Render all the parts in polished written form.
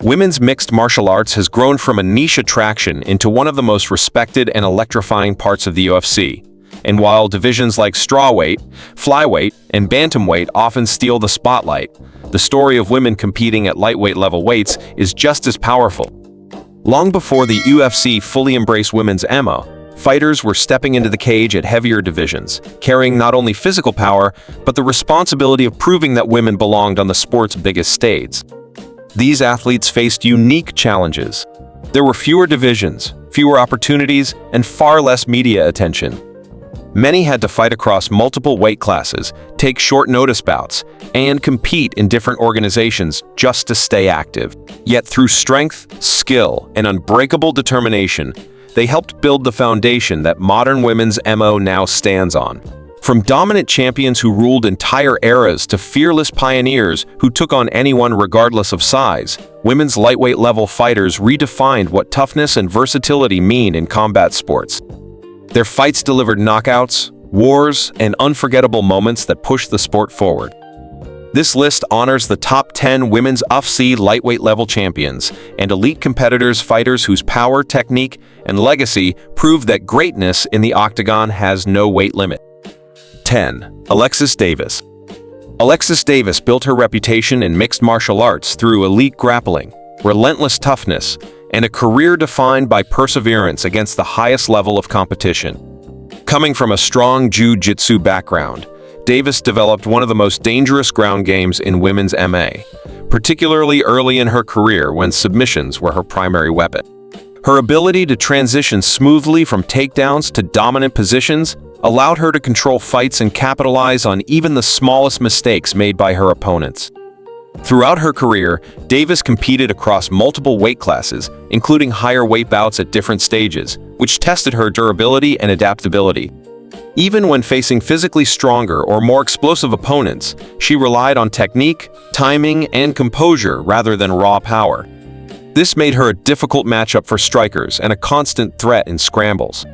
Women's mixed martial arts has grown from a niche attraction into one of the most respected and electrifying parts of the UFC. And while divisions like strawweight, flyweight, and bantamweight often steal the spotlight, the story of women competing at lightweight level weights is just as powerful. Long before the UFC fully embraced women's MMA, fighters were stepping into the cage at heavier divisions, carrying not only physical power, but the responsibility of proving that women belonged on the sport's biggest stage. These athletes faced unique challenges. There were fewer divisions, fewer opportunities, and far less media attention. Many had to fight across multiple weight classes, take short-notice bouts, and compete in different organizations just to stay active. Yet through strength, skill, and unbreakable determination, they helped build the foundation that modern women's MO now stands on. From dominant champions who ruled entire eras to fearless pioneers who took on anyone regardless of size, women's lightweight-level fighters redefined what toughness and versatility mean in combat sports. Their fights delivered knockouts, wars, and unforgettable moments that pushed the sport forward. This list honors the top 10 women's UFC lightweight level champions and elite competitors, fighters whose power, technique, and legacy prove that greatness in the octagon has no weight limit. 10. Alexis Davis. Alexis Davis built her reputation in mixed martial arts through elite grappling, relentless toughness, and a career defined by perseverance against the highest level of competition. Coming from a strong jiu-jitsu background, Davis developed one of the most dangerous ground games in women's MMA, particularly early in her career when submissions were her primary weapon. Her ability to transition smoothly from takedowns to dominant positions allowed her to control fights and capitalize on even the smallest mistakes made by her opponents. Throughout her career, Davis competed across multiple weight classes, including higher weight bouts at different stages, which tested her durability and adaptability. Even when facing physically stronger or more explosive opponents, she relied on technique, timing, and composure rather than raw power. This made her a difficult matchup for strikers and a constant threat in scrambles.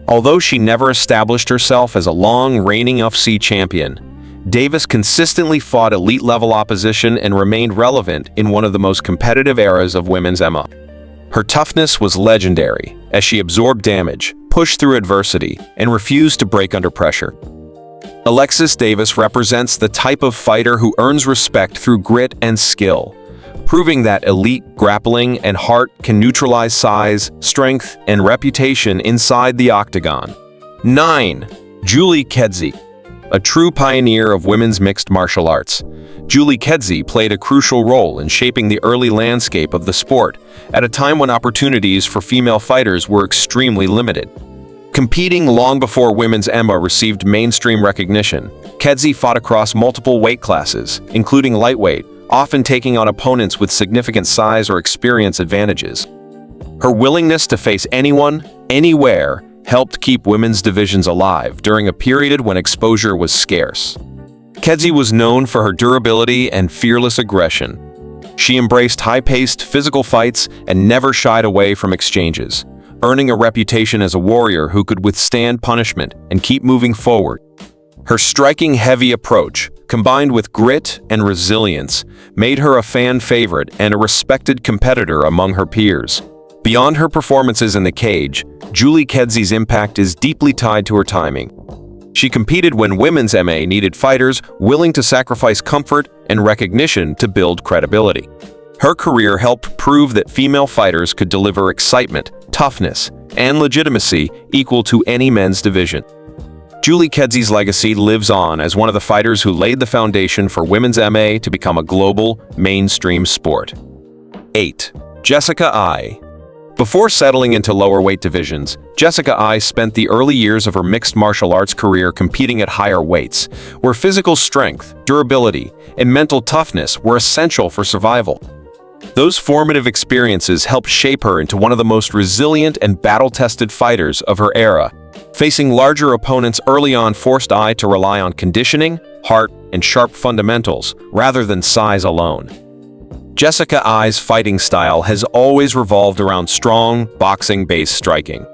Although she never established herself as a long-reigning UFC champion, Davis consistently fought elite-level opposition and remained relevant in one of the most competitive eras of women's MMA. Her toughness was legendary, as she absorbed damage, pushed through adversity, and refused to break under pressure. Alexis Davis represents the type of fighter who earns respect through grit and skill, proving that elite grappling and heart can neutralize size, strength, and reputation inside the octagon. 9. Julie Kedzie. A true pioneer of women's mixed martial arts, Julie Kedzie played a crucial role in shaping the early landscape of the sport at a time when opportunities for female fighters were extremely limited. Competing long before women's MMA received mainstream recognition, Kedzie fought across multiple weight classes, including lightweight, often taking on opponents with significant size or experience advantages. Her willingness to face anyone, anywhere, helped keep women's divisions alive during a period when exposure was scarce. Kedzie was known for her durability and fearless aggression. She embraced high-paced physical fights and never shied away from exchanges, earning a reputation as a warrior who could withstand punishment and keep moving forward. Her striking heavy approach, combined with grit and resilience, made her a fan favorite and a respected competitor among her peers. Beyond her performances in the cage, Julie Kedzie's impact is deeply tied to her timing. She competed when women's MMA needed fighters willing to sacrifice comfort and recognition to build credibility. Her career helped prove that female fighters could deliver excitement, toughness, and legitimacy equal to any men's division. Julie Kedzie's legacy lives on as one of the fighters who laid the foundation for women's MMA to become a global, mainstream sport. 8. Jessica Eye. Before settling into lower weight divisions, Jessica Eye spent the early years of her mixed martial arts career competing at higher weights, where physical strength, durability, and mental toughness were essential for survival. Those formative experiences helped shape her into one of the most resilient and battle-tested fighters of her era. Facing larger opponents early on forced Eye to rely on conditioning, heart, and sharp fundamentals, rather than size alone. Jessica Eye's fighting style has always revolved around strong, boxing-based striking.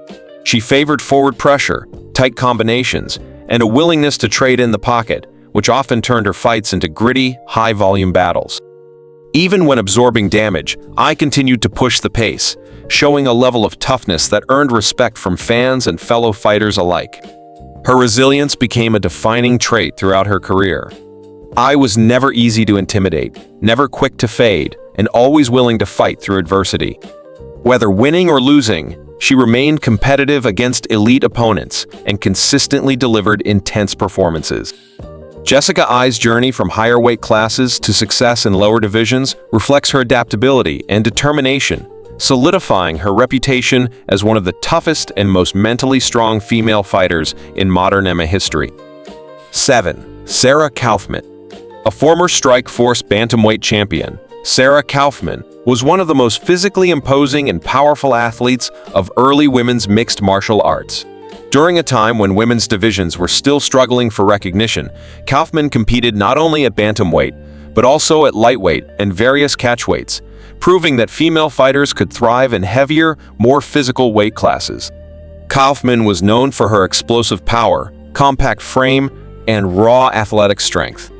She favored forward pressure, tight combinations, and a willingness to trade in the pocket, which often turned her fights into gritty, high-volume battles. Even when absorbing damage, I continued to push the pace, showing a level of toughness that earned respect from fans and fellow fighters alike. Her resilience became a defining trait throughout her career. I was never easy to intimidate, never quick to fade, and always willing to fight through adversity. Whether winning or losing, she remained competitive against elite opponents and consistently delivered intense performances. Jessica Ai's journey from higher weight classes to success in lower divisions reflects her adaptability and determination, solidifying her reputation as one of the toughest and most mentally strong female fighters in modern MMA history. 7. Sarah Kaufman. A former Strikeforce bantamweight champion, Sarah Kaufman was one of the most physically imposing and powerful athletes of early women's mixed martial arts. During a time when women's divisions were still struggling for recognition, Kaufman competed not only at bantamweight, but also at lightweight and various catchweights, proving that female fighters could thrive in heavier, more physical weight classes. Kaufman was known for her explosive power, compact frame, and raw athletic strength.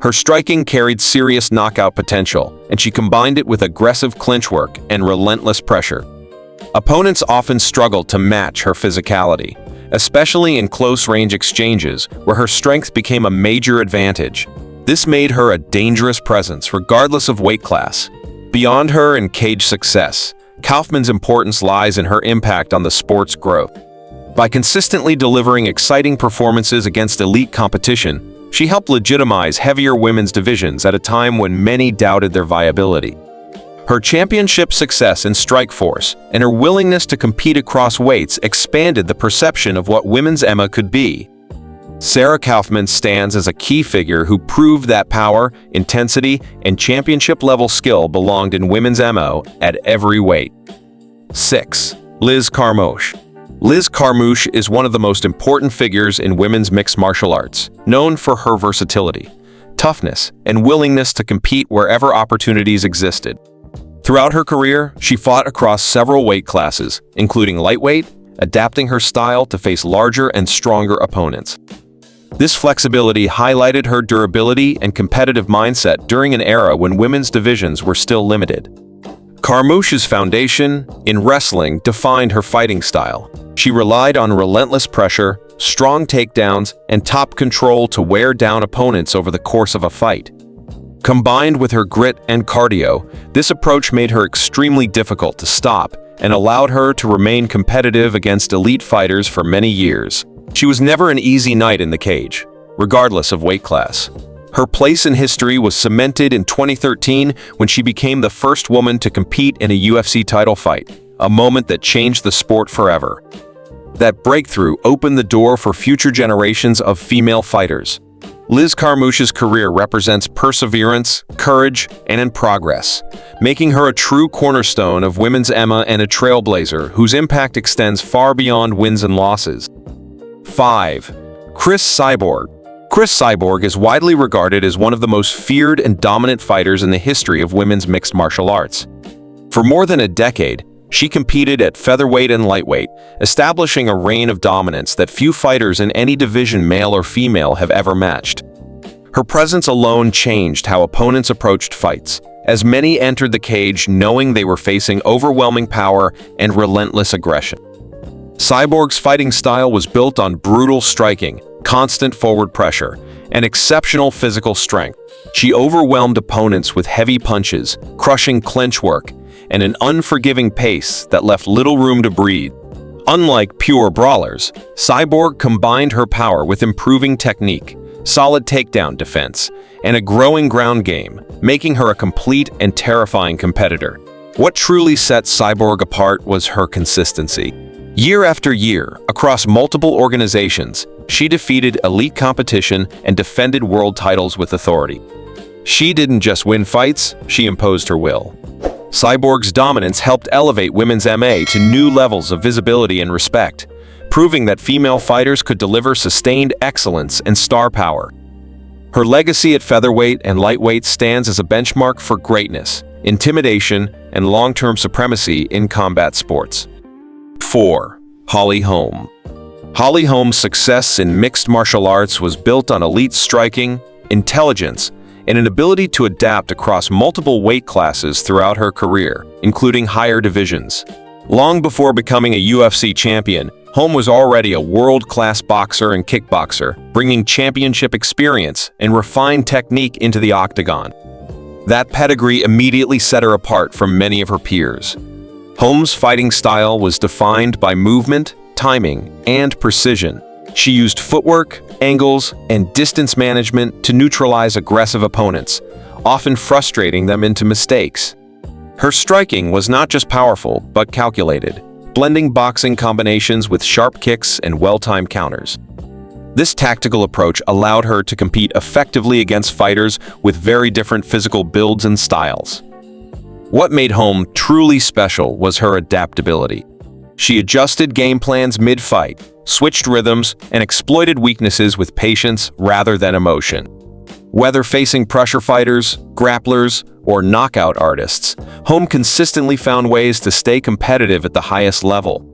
Her striking carried serious knockout potential, and she combined it with aggressive clinch work and relentless pressure. Opponents often struggled to match her physicality, especially in close-range exchanges where her strength became a major advantage. This made her a dangerous presence regardless of weight class. Beyond her and cage success, Kaufman's importance lies in her impact on the sport's growth. By consistently delivering exciting performances against elite competition, she helped legitimize heavier women's divisions at a time when many doubted their viability. Her championship success in Strikeforce and her willingness to compete across weights expanded the perception of what women's MMA could be. Sarah Kaufman stands as a key figure who proved that power, intensity, and championship-level skill belonged in women's MMA at every weight. 6. Liz Carmouche. Liz Carmouche is one of the most important figures in women's mixed martial arts, known for her versatility, toughness, and willingness to compete wherever opportunities existed. Throughout her career, she fought across several weight classes, including lightweight, adapting her style to face larger and stronger opponents. This flexibility highlighted her durability and competitive mindset during an era when women's divisions were still limited. Carmouche's foundation in wrestling defined her fighting style. She relied on relentless pressure, strong takedowns, and top control to wear down opponents over the course of a fight. Combined with her grit and cardio, this approach made her extremely difficult to stop and allowed her to remain competitive against elite fighters for many years. She was never an easy knight in the cage, regardless of weight class. Her place in history was cemented in 2013 when she became the first woman to compete in a UFC title fight, a moment that changed the sport forever. That breakthrough opened the door for future generations of female fighters. Liz Carmouche's career represents perseverance, courage, and progress, making her a true cornerstone of women's MMA and a trailblazer whose impact extends far beyond wins and losses. 5. Cris Cyborg. Cris Cyborg is widely regarded as one of the most feared and dominant fighters in the history of women's mixed martial arts. For more than a decade, she competed at featherweight and lightweight, establishing a reign of dominance that few fighters in any division, male or female, have ever matched. Her presence alone changed how opponents approached fights, as many entered the cage knowing they were facing overwhelming power and relentless aggression. Cyborg's fighting style was built on brutal striking, constant forward pressure, and exceptional physical strength. She overwhelmed opponents with heavy punches, crushing clinch work, and an unforgiving pace that left little room to breathe. Unlike pure brawlers, Cyborg combined her power with improving technique, solid takedown defense, and a growing ground game, making her a complete and terrifying competitor. What truly set Cyborg apart was her consistency. Year after year, across multiple organizations, she defeated elite competition and defended world titles with authority. She didn't just win fights, she imposed her will. Cyborg's dominance helped elevate women's MMA to new levels of visibility and respect, proving that female fighters could deliver sustained excellence and star power. Her legacy at featherweight and lightweight stands as a benchmark for greatness, intimidation, and long-term supremacy in combat sports. 4. Holly Holm. Holly Holm's success in mixed martial arts was built on elite striking, intelligence, and an ability to adapt across multiple weight classes throughout her career, including higher divisions. Long before becoming a UFC champion, Holm was already a world-class boxer and kickboxer, bringing championship experience and refined technique into the octagon. That pedigree immediately set her apart from many of her peers. Holm's fighting style was defined by movement, timing, and precision. She used footwork, angles, and distance management to neutralize aggressive opponents, often frustrating them into mistakes. Her striking was not just powerful, but calculated, blending boxing combinations with sharp kicks and well-timed counters. This tactical approach allowed her to compete effectively against fighters with very different physical builds and styles. What made Holm truly special was her adaptability. She adjusted game plans mid-fight, switched rhythms, and exploited weaknesses with patience rather than emotion. Whether facing pressure fighters, grapplers, or knockout artists, Holm consistently found ways to stay competitive at the highest level.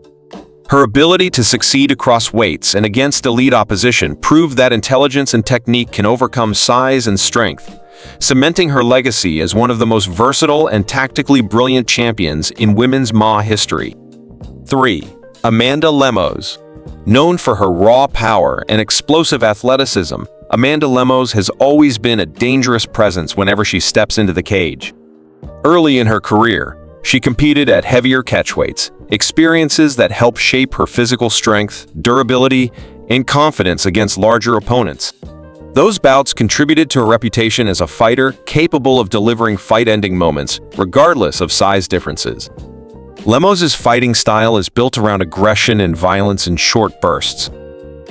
Her ability to succeed across weights and against elite opposition proved that intelligence and technique can overcome size and strength, cementing her legacy as one of the most versatile and tactically brilliant champions in women's MMA history. 3. Amanda Lemos. Known for her raw power and explosive athleticism, Amanda Lemos has always been a dangerous presence whenever she steps into the cage. Early in her career, she competed at heavier catchweights, experiences that helped shape her physical strength, durability, and confidence against larger opponents. Those bouts contributed to her reputation as a fighter capable of delivering fight-ending moments, regardless of size differences. Lemos's fighting style is built around aggression and violence in short bursts.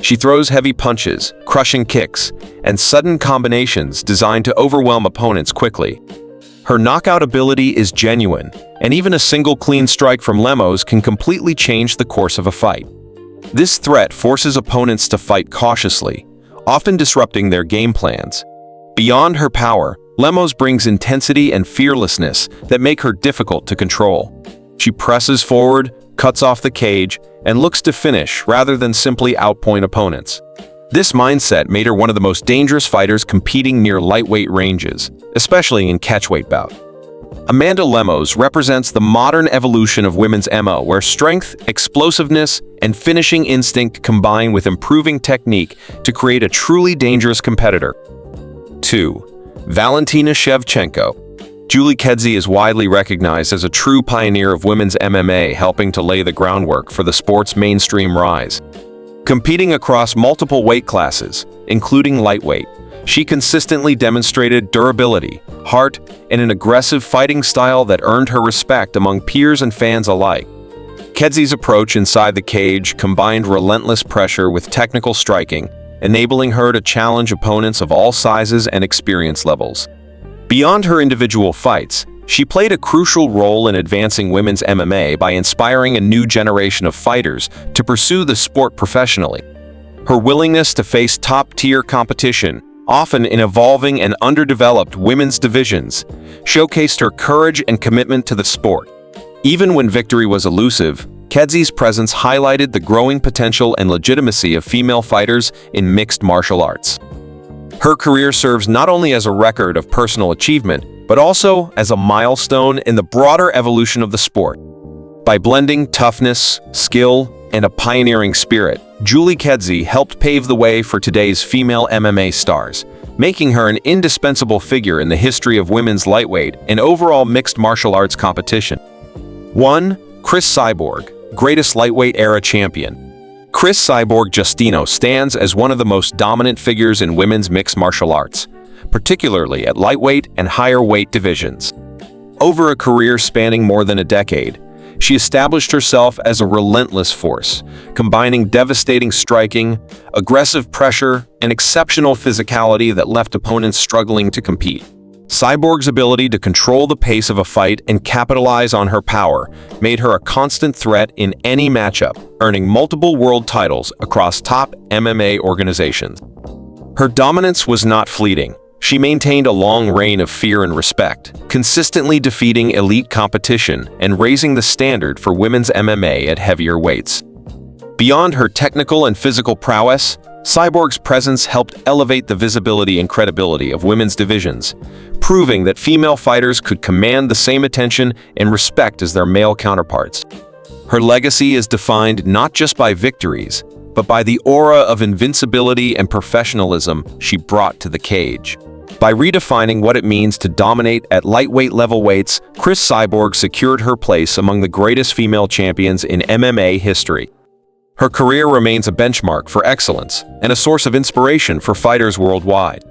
She throws heavy punches, crushing kicks, and sudden combinations designed to overwhelm opponents quickly. Her knockout ability is genuine, and even a single clean strike from Lemos can completely change the course of a fight. This threat forces opponents to fight cautiously, often disrupting their game plans. Beyond her power, Lemos brings intensity and fearlessness that make her difficult to control. She presses forward, cuts off the cage, and looks to finish rather than simply outpoint opponents. This mindset made her one of the most dangerous fighters competing near lightweight ranges, especially in catchweight bout. Amanda Lemos represents the modern evolution of women's MMA, where strength, explosiveness, and finishing instinct combine with improving technique to create a truly dangerous competitor. 2. Valentina Shevchenko. Julie Kedzie is widely recognized as a true pioneer of women's MMA, helping to lay the groundwork for the sport's mainstream rise. Competing across multiple weight classes, including lightweight, she consistently demonstrated durability, heart, and an aggressive fighting style that earned her respect among peers and fans alike. Kedzie's approach inside the cage combined relentless pressure with technical striking, enabling her to challenge opponents of all sizes and experience levels. Beyond her individual fights, she played a crucial role in advancing women's MMA by inspiring a new generation of fighters to pursue the sport professionally. Her willingness to face top-tier competition, often in evolving and underdeveloped women's divisions, showcased her courage and commitment to the sport. Even when victory was elusive, Kedzie's presence highlighted the growing potential and legitimacy of female fighters in mixed martial arts. Her career serves not only as a record of personal achievement, but also as a milestone in the broader evolution of the sport. By blending toughness, skill, and a pioneering spirit, Julie Kedzie helped pave the way for today's female MMA stars, making her an indispensable figure in the history of women's lightweight and overall mixed martial arts competition. 1. Cris Cyborg, greatest lightweight era champion. Cris Cyborg Justino stands as one of the most dominant figures in women's mixed martial arts, particularly at lightweight and higher weight divisions. Over a career spanning more than a decade, she established herself as a relentless force, combining devastating striking, aggressive pressure, and exceptional physicality that left opponents struggling to compete. Cyborg's ability to control the pace of a fight and capitalize on her power made her a constant threat in any matchup, earning multiple world titles across top MMA organizations. Her dominance was not fleeting. She maintained a long reign of fear and respect, consistently defeating elite competition and raising the standard for women's MMA at heavier weights. Beyond her technical and physical prowess, Cyborg's presence helped elevate the visibility and credibility of women's divisions, proving that female fighters could command the same attention and respect as their male counterparts. Her legacy is defined not just by victories, but by the aura of invincibility and professionalism she brought to the cage. By redefining what it means to dominate at lightweight level weights, Cris Cyborg secured her place among the greatest female champions in MMA history. Her career remains a benchmark for excellence and a source of inspiration for fighters worldwide.